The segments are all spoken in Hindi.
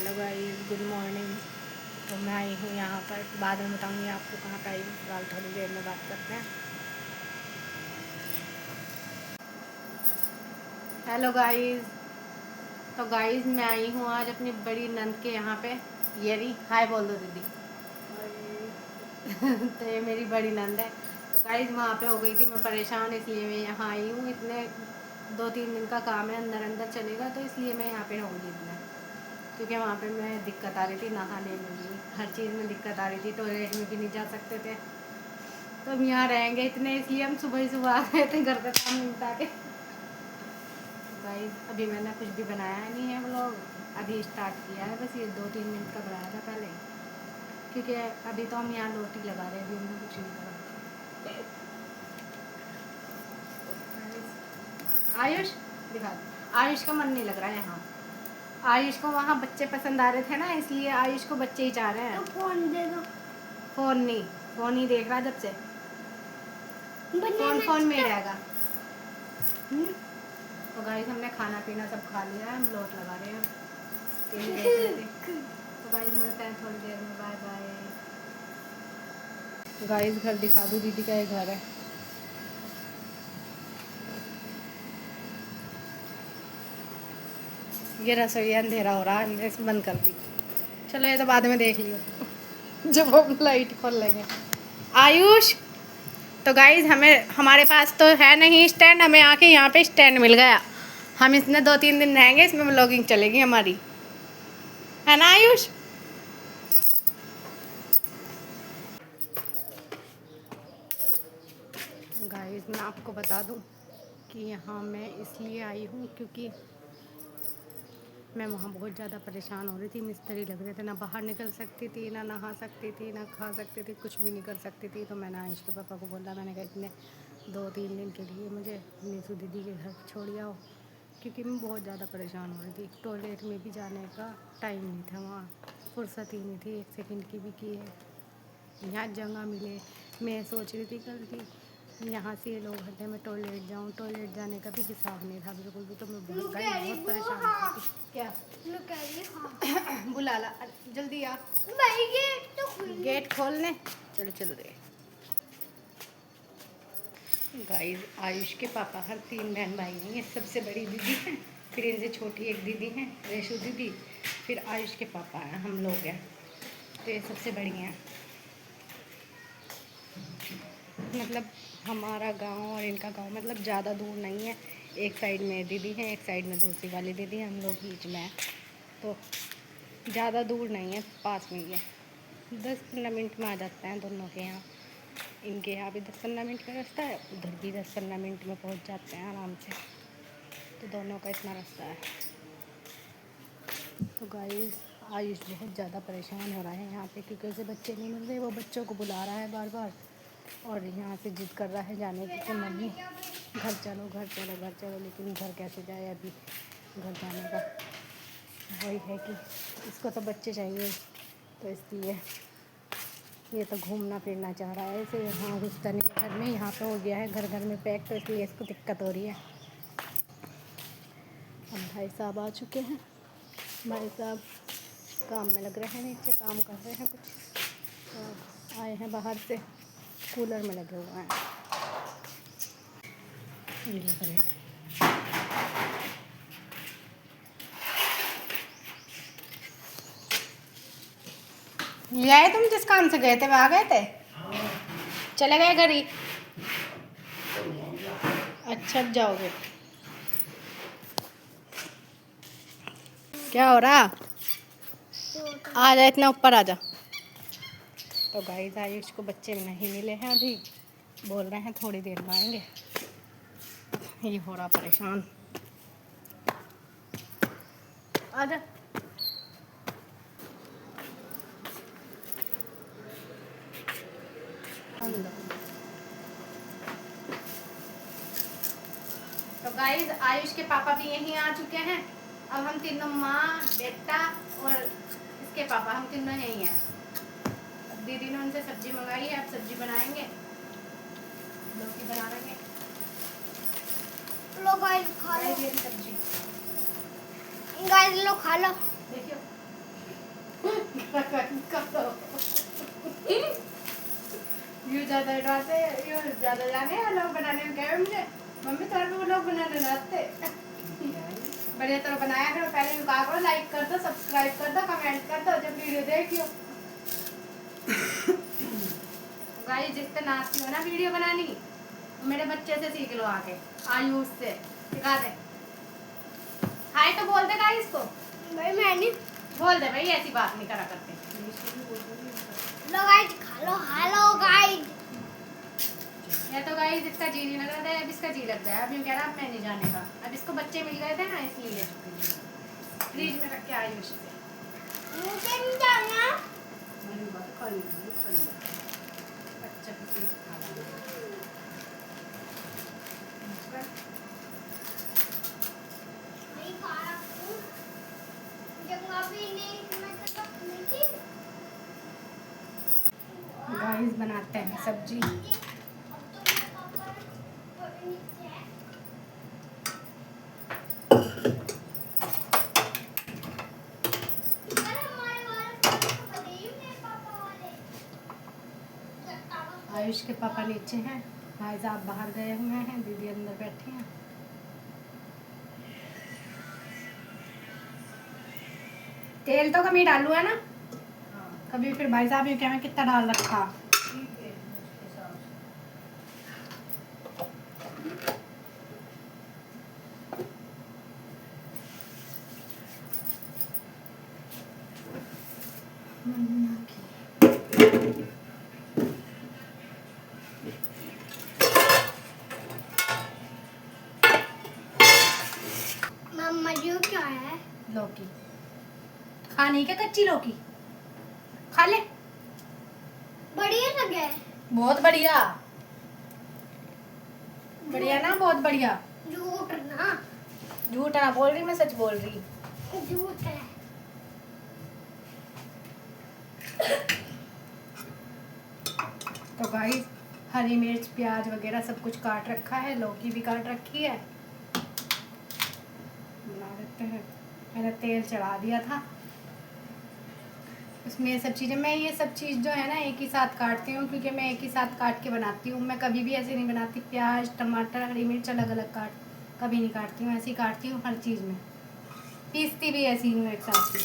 Hello guys, good morning. तो मैं आई हूँ यहाँ पर, बाद में बताऊँगी आपको कहाँ पे आई हूँ। फिलहाल थोड़ी देर में बात करते हैं। Hello guys. तो गाइस मैं आई हूँ आज अपनी बड़ी नंद के यहाँ पे। ये रही, हाय बोल दो दीदी। तो ये मेरी बड़ी नंद है। तो गाइस वहाँ पे हो गई थी मैं परेशान, इसलिए मैं यहाँ आई हूँ। इतने 2-3 दिन का काम है, अंदर अंदर चलेगा, तो इसलिए मैं यहाँ पे रहूँगी इतना। क्योंकि वहाँ पे मैं दिक्कत आ रही थी, नहाने में भी हर चीज़ में दिक्कत आ रही थी, टॉयलेट में भी नहीं जा सकते थे। तो हम यहाँ रहेंगे इतने, इसलिए हम सुबह ही सुबह आ गए थे घर का काम निपटा के। भाई अभी मैंने कुछ भी बनाया नहीं है व्लॉग, अभी स्टार्ट किया है, बस ये 2-3 मिनट का बनाया था पहले। क्योंकि अभी तो हम यहाँ रोटी लगा रहे हैं, अभी हमने कुछ नहीं करा। आयुष दिखा दो। आयुष का मन नहीं लग रहा है यहाँ। आयुष को वहाँ बच्चे पसंद आ रहे थे ना, इसलिए आयुष को बच्चे ही चाह रहे हैं। तो फोन दे दो। फोन नहीं, फोन ही देख रहा जब से। फोन में ही रहेगा। तो गाइस हमने खाना पीना सब खा लिया है, हम लोट लगा रहे हैं। टीवी देख रहे थे। तो गाइस मिलते हैं थोड़ी देर में, बाय बाय। गाइस घर दिखा दूँ, दीदी का ये घर है। ये रसोई अंधेरा हो रहा है, हमने इसे बंद कर दी। चलो ये तो बाद में देख लियो जब वो लाइट खोल लेंगे। आयुष, तो गाइज हमारे पास तो है नहीं स्टैंड, हमें आके यहाँ पे स्टैंड मिल गया। हम इसमें 2-3 दिन रहेंगे, इसमें व्लॉगिंग चलेगी हमारी, है ना आयुष। गाइज मैं आपको बता दूँ कि यहाँ मैं इसलिए आई हूँ क्योंकि मैं वहाँ बहुत ज़्यादा परेशान हो रही थी। मिस्त्री लग रहे थे, ना बाहर निकल सकती थी, ना नहा सकती थी, ना खा सकती थी, कुछ भी नहीं कर सकती थी। तो मैंने आयुष के पापा को बोला, मैंने कहा इतने 2-3 दिन के लिए मुझे नीसू दीदी के घर छोड़ आओ, क्योंकि मैं बहुत ज़्यादा परेशान हो रही थी। टॉयलेट में भी जाने का टाइम नहीं था, वहाँ फुर्सत ही नहीं थी 1 सेकंड की भी कि यहाँ जगह मिले। मैं सोच रही थी कल की यहाँ से लोग घंटे में टॉयलेट जाऊँ, टॉयलेट जाने का भी हिसाब नहीं था बिल्कुल भी। तो मैं बहुत परेशान थी। क्या बुला ला, जल्दी आ। गेट खोलने चल चल रहे। गाइस आयुष के पापा हर 3 बहन भाई हैं। ये सबसे बड़ी दीदी है, फिर इनसे छोटी एक दीदी है रेशु दीदी, फिर आयुष के पापा हैं, हम लोग हैं। तो ये सबसे बड़ी हैं। मतलब हमारा गांव और इनका गांव मतलब ज़्यादा दूर नहीं है। एक साइड में दीदी है, एक साइड में दूसरी वाली दीदी है, हम लोग बीच में हैं। तो ज़्यादा दूर नहीं है, पास में ही है। 10-15 मिनट में आ जाते हैं दोनों के यहाँ। इनके यहाँ भी 10-15 मिनट का रास्ता है, उधर भी 10-15 मिनट में पहुँच जाते हैं आराम से। तो दोनों का इतना रास्ता है। तो गाइस आयुष बहुत ज़्यादा परेशान हो रहा है यहाँ पे, क्योंकि उसे बच्चे नहीं मिल रहे। वो बच्चों को बुला रहा है बार बार, और यहाँ से जिद कर रहा है जाने की कि मम्मी घर चलो घर चलो घर चलो। लेकिन घर कैसे जाए अभी, घर जाने का वही है कि इसको तो बच्चे चाहिए। तो इसलिए ये तो घूमना फिरना चाह रहा है, इसे यहाँ घुसता नहीं घर में। यहाँ पे हो गया है घर घर में पैक, तो इसलिए इसको दिक्कत हो रही है। अब भाई साहब आ चुके हैं। भाई साहब काम में लग रहे हैं, नीचे काम कर रहे हैं कुछ, तो आए हैं बाहर से, कूलर में लगे हुए हैं। ये लग रहे हैं। ले आए तुम जिस काम से गए थे, वहाँ गए थे, चले गए घर ही। अच्छा अब जाओगे, क्या हो रहा? आ जा, इतना ऊपर आ जा। तो गाइस आयुष को बच्चे नहीं मिले हैं अभी, बोल रहे हैं थोड़ी देर में आएंगे। ये हो रहा परेशान, आ जा। तो गाइस आयुष के पापा भी यहीं आ चुके हैं। अब हम तीनों, माँ, बेटा और इसके पापा, हम तीनों यहीं हैं। अब दीदी ने उनसे सब्जी मंगाई है, अब सब्जी बनाएंगे, लौकी बना लेंगे। लो गाइस खा लो। ये सब्जी गाइस लो खा लो। देखियो, यू ज़्यादा डराते, यू ज़्यादा जाने हैं लोग बनाने में। कहे मुझे मम्मी थोड़ा भी वो लोग बनाने ना आते। बढ़िया तरह बनाया करो, पहले यू कहा करो लाइक कर दो, सब्सक्राइब कर दो, कमेंट कर दो जब वीडियो देखियो। गाइस जिस तरह आती हो ना वीडियो बनानी, मेरे बच्चे से सीख लो आके, आयुष से सिखा दे। हाय तो बोल दे गाइस को। भाई मैं नहीं बोल दे भाई, ऐसी बात नहीं करा करते। लो गाइस खा लो, हेलो गाइस। ये तो गाइस इसका जी नहीं लग रहा था, अब इसका जी लग गया। अब यूँ कह रहा अब मैं नहीं जाने का। अब इसको बच्चे मिल गए थे ना, इसलिए फ्रिज में रख के आयुष से। मुझे नहीं जाना। मैंने बात कर ली। बच्चा की चीज खा रहा है। गाइस बनाते हैं सब्जी। आयुष के पापा नीचे हैं, भाई साहब बाहर गए हुए हैं, दीदी अंदर बैठे हैं। तेल तो कमी डालू है ना। कभी फिर भाई साहब ये क्या कितना डाल रखा। मम्मा जो क्या है? लौकी खाने क्या, कच्ची लौकी खा ले। बढ़िया लगे, बहुत बढ़िया। बढ़िया ना, बहुत बढ़िया। झूठ ना, झूठ ना बोल रही, मैं सच बोल रही। झूठ है। तो गाइस हरी मिर्च प्याज वगैरह सब कुछ काट रखा है, लौकी भी काट रखी है। बना देते हैं। मैंने तेल चढ़ा दिया था, उसमें ये सब चीज़ें, मैं ये सब चीज़ जो है ना एक ही साथ काटती हूँ, क्योंकि मैं एक ही साथ काट के बनाती हूँ। मैं कभी भी ऐसे नहीं बनाती, प्याज टमाटर हरी मिर्च अलग अलग कभी नहीं काटती हूँ, ऐसे ही काटती हूँ हर चीज़ में। पीसती भी ऐसी हूँ एक साथ ही।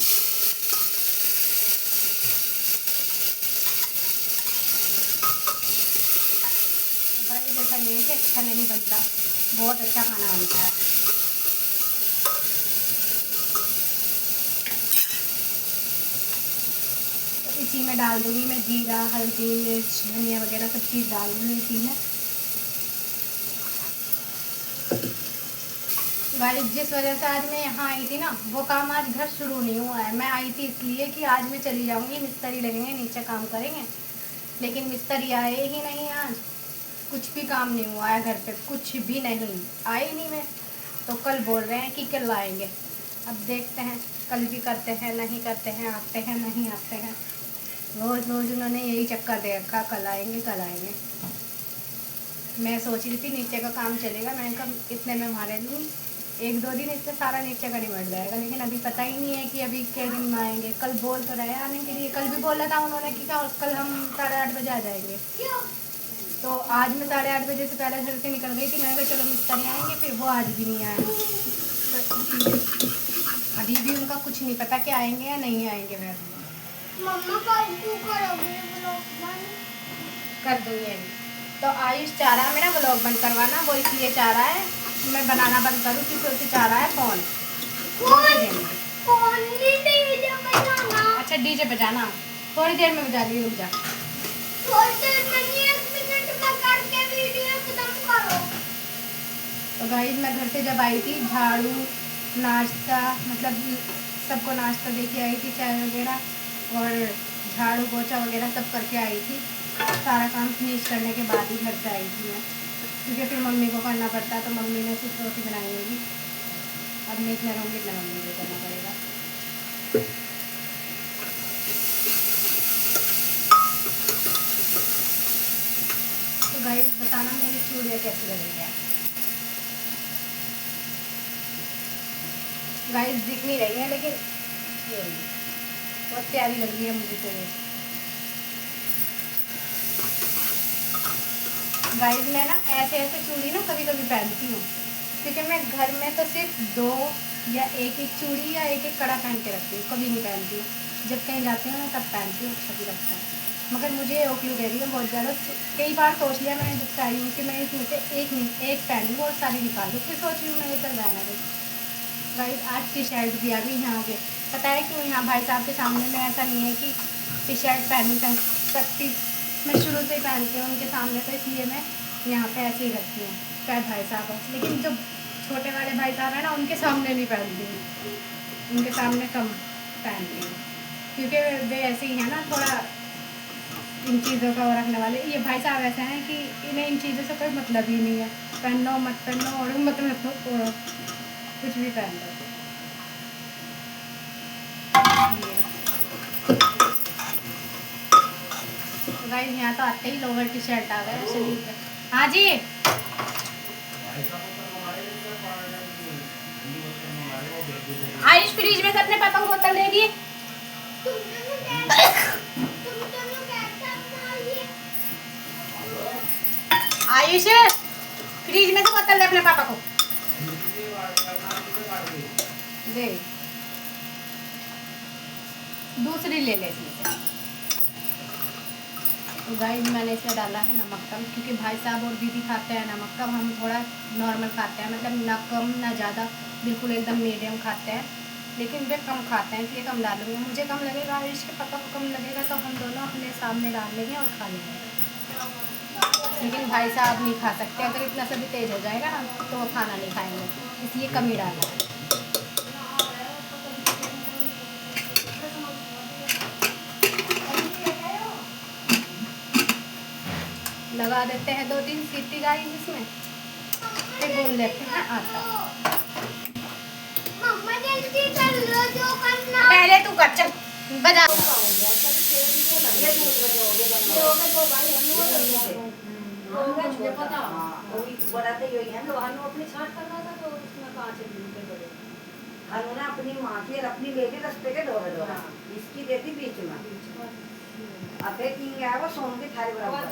भाई जैसा नहीं कि अच्छा नहीं बनता, बहुत अच्छा खाना बनता है। इसी में डाल दूँगी मैं जीरा हल्दी मिर्च धनिया वगैरह सब चीज़ डाल दूँगी इसी में। गाइस जिस वजह से आज मैं यहाँ आई थी ना, वो काम आज घर शुरू नहीं हुआ है। मैं आई थी इसलिए कि आज मैं चली जाऊँगी, मिस्त्री लगेंगे नीचे काम करेंगे, लेकिन मिस्त्री आए ही नहीं आज। कुछ भी काम नहीं हुआ है घर पे, कुछ भी नहीं आए नहीं। मैं तो कल बोल रहे हैं कि कल आएंगे, अब देखते हैं कल भी करते हैं नहीं करते हैं, आते हैं नहीं आते हैं। रोज़ रोज़ उन्होंने यही चक्कर दे रखा, कल आएंगे कल आएंगे। मैं सोच रही थी नीचे का काम चलेगा, मैंने कहा इतने में मारे लूँ, एक दो दिन इससे सारा नीचे का निमट जाएगा, लेकिन अभी पता ही नहीं है कि अभी क्या दिन में आएंगे। कल बोल तो रहे आने के लिए, कल भी बोला था उन्होंने कि क्या कल हम 8:30 बजे आ जाएंगे। तो आज मैं 8:30 बजे से पहले घर से निकल गई थी। मैंने कहा चलो मिस्त्री आएंगे, फिर वो आज भी नहीं आए। तो अभी भी उनका कुछ नहीं पता कि आएंगे या नहीं आएंगे। मैं मम्मा कर दूँगी अभी। तो आयुष चाह रहा है मेरा व्लॉग बंद करवाना, वो इसलिए चाह रहा है मैं बनाना बंद करूँ, क्योंकि उसे चाह रहा है फ़ोन। अच्छा डीजे बजाना, थोड़ी देर में बजा रही, रुक जा। तो गाइस मैं घर से जब आई थी, झाड़ू नाश्ता मतलब सबको नाश्ता दे के आई थी, चाय वगैरह और झाड़ू पोछा वगैरह सब करके आई थी। सारा काम फिनिश करने के बाद ही घर से आई थी मैं, क्योंकि फिर मम्मी को करना पड़ता है। तो मम्मी ने सिर्फ रोटी बनाई होगी, अब मैं इतना रहूँगी इतना मम्मी को करना पड़ेगा। तो गाइस बताना मेरी चूड़ियाँ कैसी लग रही है। गाइस दिख नहीं रही है, लेकिन बहुत प्यारी लग रही है मुझे तो ये। गाइस मैं ना ऐसे ऐसे चूड़ी ना कभी कभी पहनती हूँ, क्योंकि मैं घर में तो सिर्फ 2 या एक चूड़ी या एक कड़ा पहन के रखती हूँ, कभी नहीं पहनती हूँ। जब कहीं जाती हूँ ना तब पहनती हूँ, अच्छा भी लगता है। मगर मुझे ओखलू दे रही है बहुत ज़्यादा। कई बार सोच लिया मैंने जब से आई हूँ कि मैं इसमें से एक पहन लूँ और सारी निकाल दूँ, फिर सोच रही हूँ मैं ये सब रहना दूँ। गाइस आज टी शर्ट भी आ गई यहाँ पे। पता है क्यों? यहाँ भाई साहब के सामने में ऐसा नहीं है कि टी शर्ट पहन नहीं सकती, मैं शुरू से ही पहनती हूँ उनके सामने, तो इसलिए मैं यहाँ पे ऐसे ही रखती हूँ। चाहे भाई साहब हो, लेकिन जो छोटे वाले भाई साहब हैं ना उनके सामने नहीं पहनती हूँ, उनके सामने कम पहनती हूँ, क्योंकि वे ऐसे ही हैं ना थोड़ा इन चीज़ों का वो रखने वाले। ये भाई साहब ऐसे हैं कि इन्हें इन चीज़ों से कोई मतलब ही नहीं है, पहनो मत पहनो और मतलब कुछ भी पहन लो। तो गाइस यहाँ तो आते ही लोअर टी शर्ट आ गए शरीर पे। हाँ जी आयुष फ्रिज में से अपने पापा को बोतल दे दिए। आयुष फ्रिज में से बोतल दे अपने पापा को दे, दूसरी ले ले इसमें से। तो गाइस मैंने इसमें डाला है नमक कम, क्योंकि भाई साहब और दीदी खाते हैं नमक कम, हम थोड़ा नॉर्मल खाते हैं, मतलब ना कम ना ज़्यादा, बिल्कुल एकदम मीडियम खाते हैं। लेकिन वे कम खाते हैं इसलिए कम डालूंगी। मुझे कम लगेगा, आयुष के पापा को कम लगेगा, तो हम दोनों अपने सामने डाल लेंगे और खा लेंगे। लेकिन भाई साहब नहीं खा सकते, अगर इतना सा भी तेज हो जाएगा ना तो वो खाना नहीं खाएंगे, इसलिए कम ही डालना है। लगा देते हैं 2-3 सीटी गाइस इसमें, फिर भून लेते हैं आटा। पहले तू कर, चल बजा। अपनी माँ की और अपनी बेटी रस्ते के दो इसकी देती बीच में। अब वो सोन की थाली बराबर।